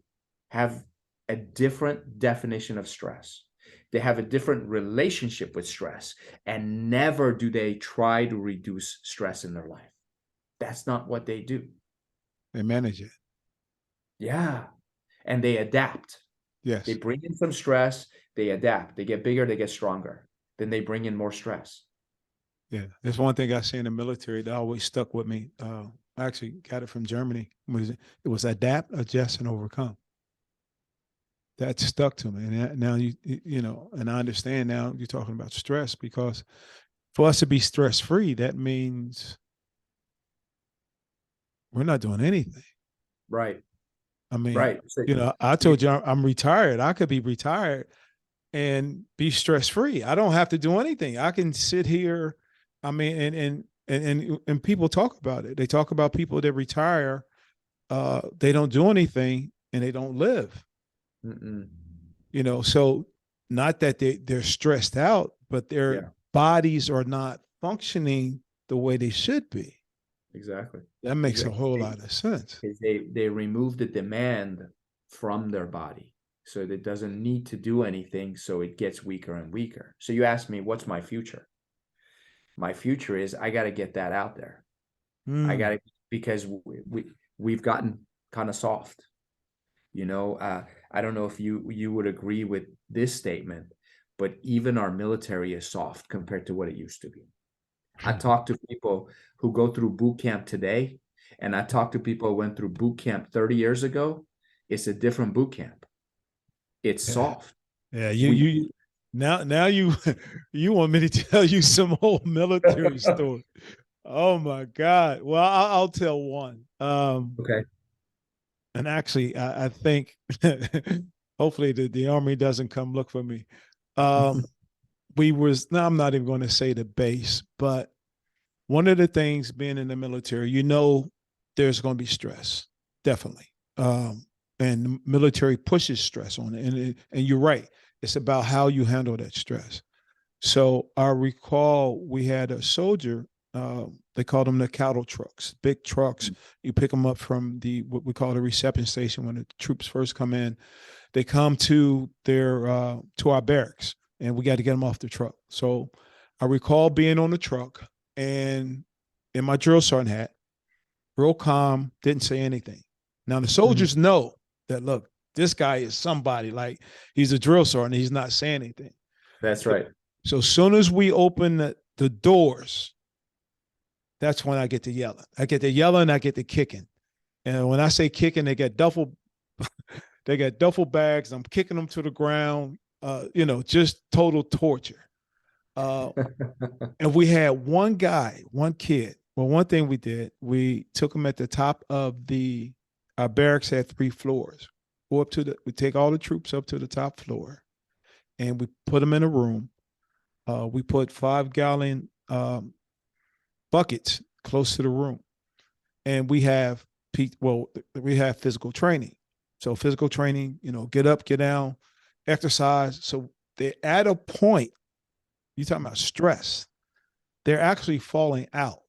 B: have a different definition of stress. They have a different relationship with stress, and never do they try to reduce stress in their life. That's not what they do.
A: They manage it.
B: Yeah. And they adapt. They
A: Yes.
B: bring in some stress, they adapt, they get bigger, they get stronger. Then they bring in more stress.
A: Yeah. There's one thing I see in the military that always stuck with me. I actually got it from Germany. It was adapt, adjust, and overcome. That stuck to me. And now and I understand now you're talking about stress because for us to be stress free, that means we're not doing anything.
B: Right.
A: I mean,
B: Right. So
A: I told
B: you,
A: you I'm retired. I could be retired and be stress free. I don't have to do anything. I can sit here. I mean, and people talk about it. They talk about people that retire. They don't do anything and they don't live.
B: mm-mm.
A: So not that they're stressed out, but their
B: Yeah,
A: bodies are not functioning the way they should be.
B: exactly.
A: That makes a
B: Exactly.
A: whole lot of sense.
B: They remove the demand from their body. So it doesn't need to do anything. So it gets weaker and weaker. So you ask me, what's my future? My future is I got to get that out there. I got
A: Mm,
B: to, because we've gotten kind of soft. I don't know if you would agree with this statement, but even our military is soft compared to what it used to be. I talk to people who go through boot camp today, and I talk to people who went through boot camp 30 years ago. It's a different boot camp. It's
A: yeah,
B: soft.
A: yeah. You
B: We
A: you now you you want me to tell you some old military story? Oh my God. Well, I'll tell one.
B: okay.
A: And actually, I think hopefully the army doesn't come look for me. Um, we was now I'm not even going to say the base, but one of the things being in the military, there's going to be stress, definitely. And the military pushes stress on it. And you're right. It's about how you handle that stress. So I recall we had a soldier. They called them the cattle trucks, big trucks. You pick them up from what we call the reception station when the troops first come in. They come to our barracks, and we got to get them off the truck. So I recall being on the truck and in my drill sergeant hat, real calm, didn't say anything. Now the
B: Mhm.
A: soldiers know that, look, this guy is somebody, like he's a drill sergeant, he's not saying anything.
B: That's
A: So,
B: right.
A: so soon as we open the doors, that's when I get to yelling. I get to yelling, I get to kicking. And when I say kicking, they got duffel bags. I'm kicking them to the ground. Just total torture. Uh, and we had one kid. Well, one thing we did, we took him at the top of our barracks had 3 floors. We take all the troops up to the top floor, and we put them in a room. We put 5-gallon buckets close to the room, and we have physical training. So physical training, get up, get down, exercise. So they're at a point. You talking about stress? They're actually falling out.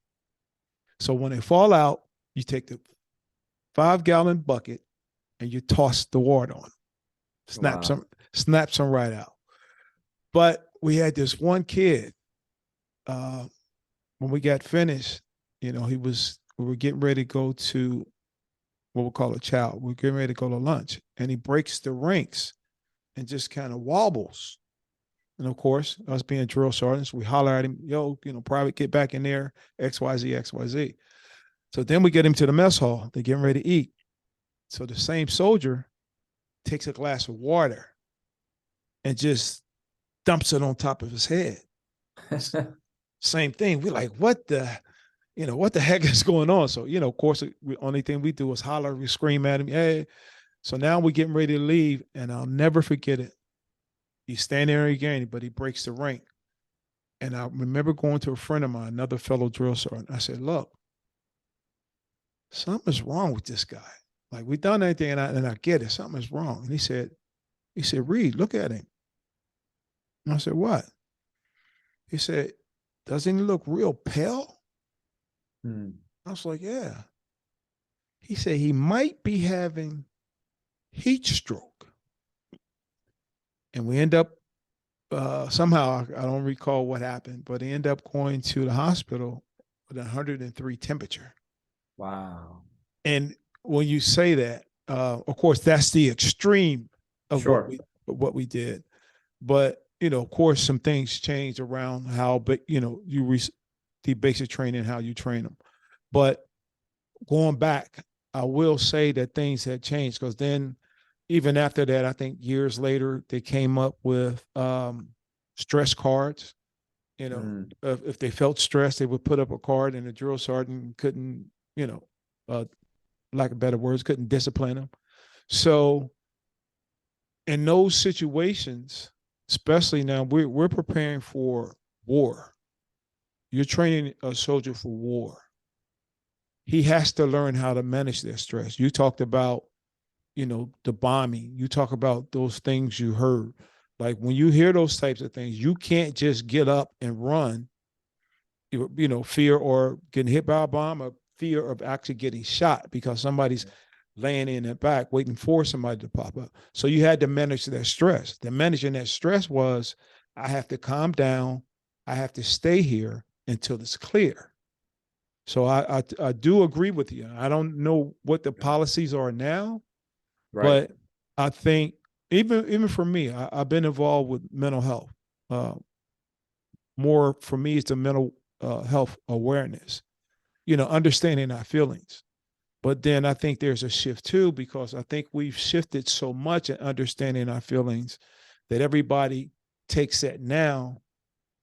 A: So when they fall out, you take the 5-gallon bucket and you toss the water on them. Snaps
B: Wow.
A: them, snaps them right out. But we had this one kid. Uh, when we got finished, we were getting ready to go to what we call a chow. We're getting ready to go to lunch, and he breaks the ranks and just kind of wobbles. And of course, us being drill sergeants, we holler at him, yo, private, get back in there, XYZ, XYZ. So then we get him to the mess hall. They're getting ready to eat. So the same soldier takes a glass of water and just dumps it on top of his head. Same thing. We're like, what the heck is going on? So, of course, the only thing we do is holler, we scream at him, hey. So now we're getting ready to leave, and I'll never forget it. He's standing there again, but he breaks the rank. And I remember going to a friend of mine, another fellow drill sergeant. I said, look, something's wrong with this guy. Like, we done anything, and I get it. Something's wrong. And he said, Reed, look at him. And I said, what? He said, doesn't he look real pale?
B: Hmm.
A: I was like, yeah. He said he might be having heat stroke. And we end up somehow, I don't recall what happened, but he ended up going to the hospital with 103 temperature.
B: Wow.
A: And when you say that, of course, that's the extreme of
B: Sure.
A: what we did. But of course, some things change around how, but the basic training, how you train them. But going back, I will say that things had changed, because then, even after that, I think years later, they came up with stress cards.
B: Mm.
A: If they felt stressed, they would put up a card, and the drill sergeant couldn't, uh, lack of better words, couldn't discipline them. So in those situations, especially now, we're preparing for war. You're training a soldier for war. He has to learn how to manage their stress. You talked about, the bombing. You talk about those things you heard. Like, when you hear those types of things, you can't just get up and run, fear or getting hit by a bomb, or fear of actually getting shot because somebody's laying in their back waiting for somebody to pop up. So you had to manage that stress. The managing that stress was, I have to calm down. I have to stay here until it's clear. So I do agree with you. I don't know what the policies are now,
B: Right.
A: but I think even for me, I've been involved with mental health. Uh, More for me, it's the mental health awareness. Understanding our feelings. But then I think there's a shift too, because I think we've shifted so much in understanding our feelings that everybody takes that now.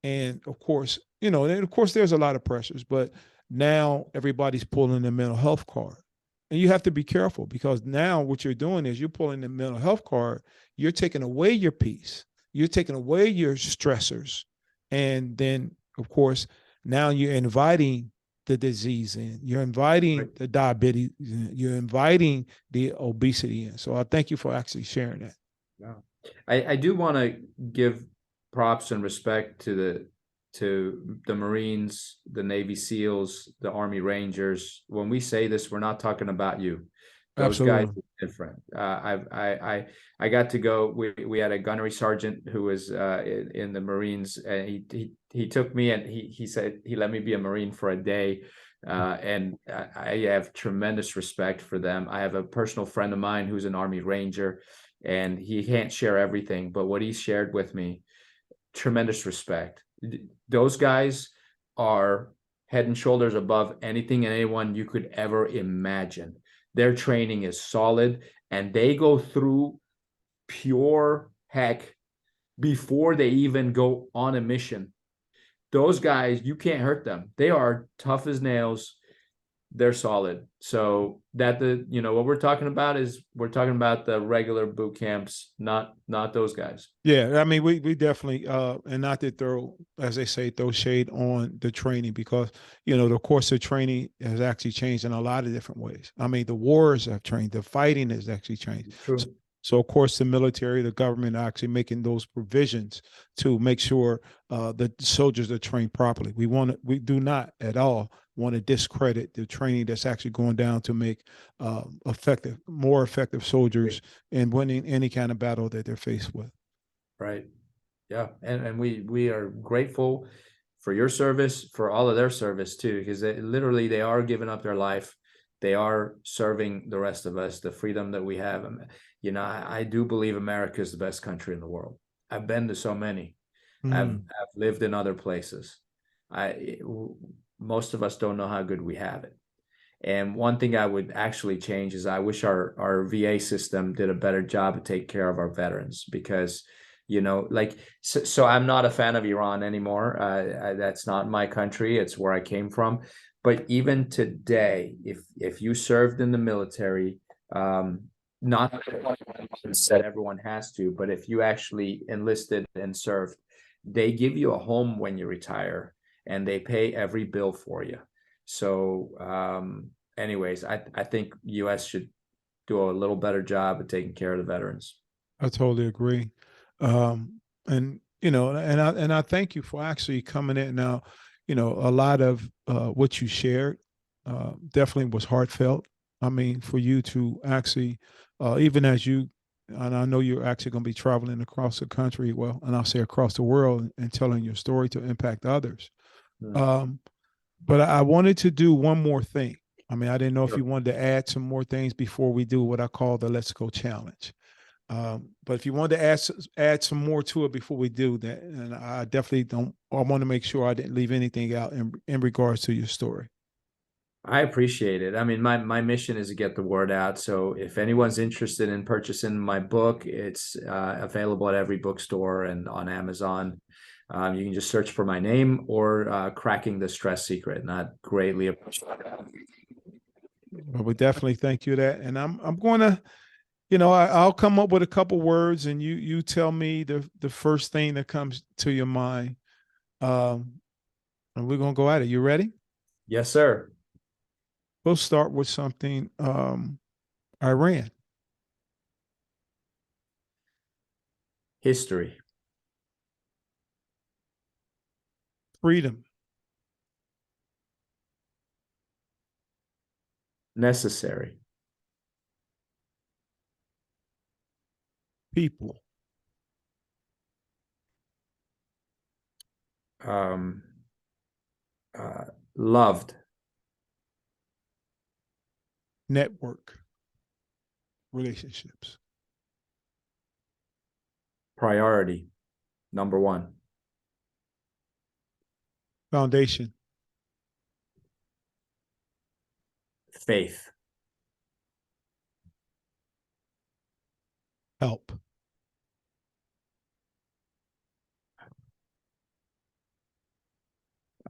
A: And of course, there's a lot of pressures, but now everybody's pulling the mental health card. And you have to be careful, because now what you're doing is you're pulling the mental health card, you're taking away your peace, you're taking away your stressors. And then, of course, now you're inviting the disease in, you're inviting
B: Right.
A: the diabetes in, you're inviting the obesity in. So I thank you for actually sharing that.
B: Yeah. I do want to give props and respect to the Marines, the Navy SEALs, the Army Rangers. When we say this, we're not talking about you. Those guys
A: Absolutely.
B: are different. I got to go. We had a gunnery sergeant who was in the Marines, and he took me, and he said he let me be a Marine for a day. And I have tremendous respect for them. I have a personal friend of mine who's an Army Ranger, and he can't share everything, but what he shared with me, tremendous respect. Those guys are head and shoulders above anything and anyone you could ever imagine. Their training is solid, and they go through pure heck before they even go on a mission. Those guys, you can't hurt them. They are tough as nails. They're solid. So that what we're talking about is we're talking about the regular boot camps, not those guys.
A: Yeah, I mean, we definitely and not to throw, as they say, throw shade on the training, because the course of training has actually changed in a lot of different ways. I mean, the wars have changed, the fighting has actually changed. So,
B: True.
A: so of course, the military, the government are actually making those provisions to make sure the soldiers are trained properly. We do not at all want to discredit the training that's actually going down to make more effective soldiers in winning any kind of battle that they're faced with.
B: Right. Yeah. And we are grateful for your service, for all of their service too, because they are giving up their life. They are serving the rest of us, the freedom that we have. I do believe America is the best country in the world. I've been to so many.
A: Mm.
B: I've lived in other places. I Most of us don't know how good we have it. And one thing I would actually change is I wish our VA system did a better job of taking care of our veterans, because so I'm not a fan of Iran anymore. That's not my country. It's where I came from. But even today, if you served in the military, not that everyone has to, but if you actually enlisted and served, they give you a home when you retire, and they pay every bill for you. So, anyways, I think U.S. should do a little better job of taking care of the veterans.
A: I totally agree. And and I thank you for actually coming in. Now, a lot of what you shared definitely was heartfelt. I mean, for you to actually, even as you, and I know you're actually going to be traveling across the country, well, and I'll say across the world, and telling your story to impact others.
B: Mm.
A: Um, but I wanted to do one more thing. I mean, I didn't know if
B: Sure.
A: you wanted to add some more things before we do what I call the Let's Go Challenge. But if you wanted to add some more to it before we do that, and I definitely don't, I want to make sure I didn't leave anything out in regards to your story.
B: I appreciate it. I mean, my mission is to get the word out. So if anyone's interested in purchasing my book, it's available at every bookstore and on Amazon. You can just search for my name or Cracking the Stress Secret, and I'd greatly appreciate that.
A: But we definitely thank you that, and I'm going to, I'll come up with a couple words, and you tell me the first thing that comes to your mind, um, and we're gonna go at it. You ready?
B: Yes, sir.
A: We'll start with something. Iran,
B: History,
A: freedom,
B: necessary,
A: people,
B: um, loved,
A: network, relationships,
B: priority, number one,
A: foundation,
B: faith,
A: help,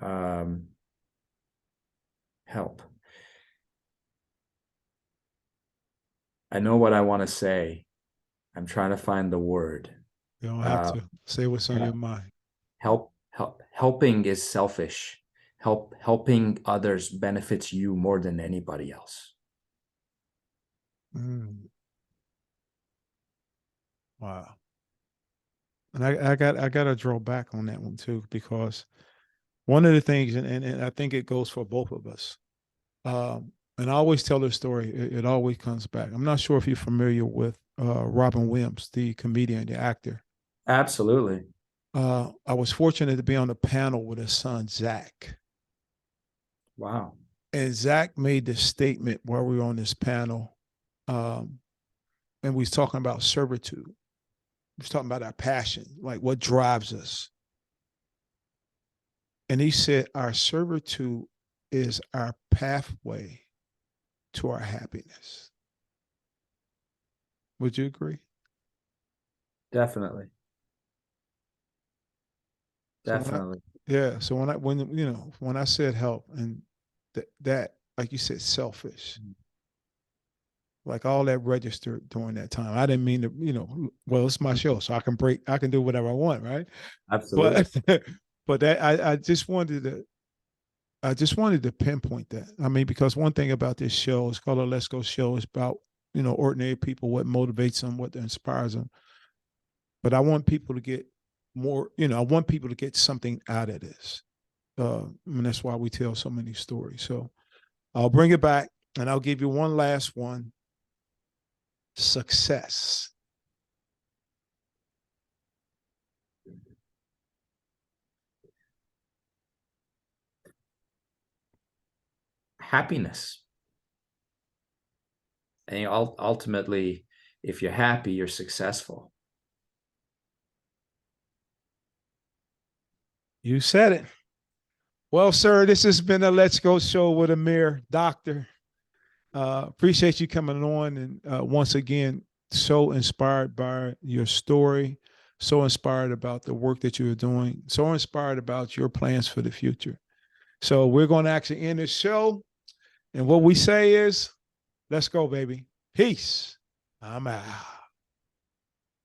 B: um, help. I know what I want to say. I'm trying to find the word.
A: you don't have
B: Uh,
A: to say what's on your mind.
B: helping is selfish. helping others benefits you more than anybody else.
A: Mm, wow. And I got to draw back on that one too, because one of the things, and I think it goes for both of us. And I always tell this story. It always comes back. I'm not sure if you're familiar with Robin Williams, the comedian, the actor.
B: Absolutely.
A: I was fortunate to be on a panel with his son, Zach.
B: Wow.
A: And Zach made this statement while we were on this panel. Um, and we was talking about servitude. We was talking about our passion, like what drives us. And he said, our servitude is our pathway to our happiness. Would you agree?
B: Definitely.
A: So when I,
B: Definitely.
A: yeah, so when I said help, and that like you said, selfish, like all that registered during that time. I didn't mean to, well, it's my show, so I can do whatever I want, right?
B: Absolutely.
A: But but that I just wanted to pinpoint that. I mean, because one thing about this show, it's called a Let's Go show. It's about, ordinary people, what motivates them, what inspires them. But I want people to get more, I want people to get something out of this. And that's why we tell so many stories. So I'll bring it back, and I'll give you one last one. Success.
B: Happiness. And ultimately, if you're happy, you're successful.
A: You said it. Well, sir, this has been a Let's Go show with Amir, doctor. Appreciate you coming on, and once again, so inspired by your story, so inspired about the work that you are doing, so inspired about your plans for the future. So we're going to actually end this show, and what we say is, let's go, baby. Peace. I'm out.